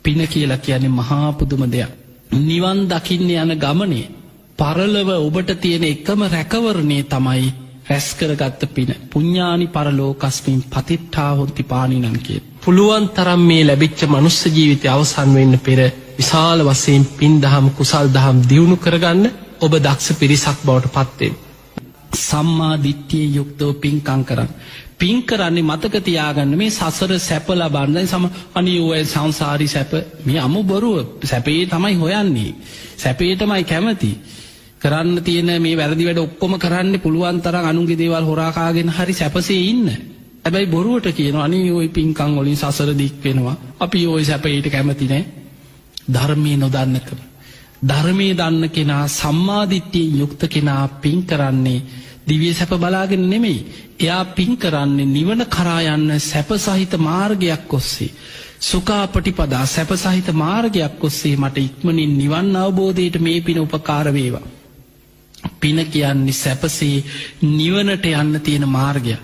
පින කියලා කියන්නේ මහා පුදුම දෙයක්. නිවන් දකින්න යන ගමනේ පරලොව ඔබට තියෙන එකම රැකවරණේ තමයි රැස් කරගත්ත පින. පුඤ්ඤානි පරලෝකස්මින් පතිට්ඨා හොන්ති පානිනං කිය. පුළුවන් තරම් මේ ලැබිච්ච මනුස්ස ජීවිතය අවසන් වෙන්න පෙර විශාල වශයෙන් පින් දහම් කුසල් දහම් දියුණු කරගන්න ඔබ දක්ෂ පිරිසක් බවට පත් වෙන්න. සම්මා දිට්ඨිය යුක්තව පින්කම් කරන්න. පින් කරන්නේ මතක තියාගන්න මේ සසර සැප ලබන්න අනේ ඔය සංසාරී සැප මේ අමු බොරුව සැපේ තමයි හොයන්නේ. සැපේ තමයි කැමති. කරන්න තියෙන මේ වැරදි වැඩ ඔක්කොම කරන්න පුළුවන් තරම් අනුන්ගේ දේවල් හොරා කාගෙන හරි සැපසේ ඉන්න. හැබැයි බොරුවට කියනවා අනේ ওই පින්කම් වලින් සසර දික් වෙනවා. අපි ওই සැපේට කැමති නෑ. ධර්මයේ නොදන්නකම. ධර්මයේ දන්න කෙනා සම්මා දිට්ඨියෙන් යුක්ත කෙනා පින් කරන්නේ දිව්‍ය සැප බලාගෙන නෙමෙයි. එයා පින් කරන්නේ නිවන කරා යන්න සැප සහිත මාර්ගයක් ඔස්සේ. සුඛාපටිපදා සැප සහිත මාර්ගයක් ඔස්සේ මට ඉක්මනින් නිවන් අවබෝධයට මේ පින උපකාර වේවා. පින කියන්නේ සැපසේ නිවනට යන්න තියෙන මාර්ගයක්.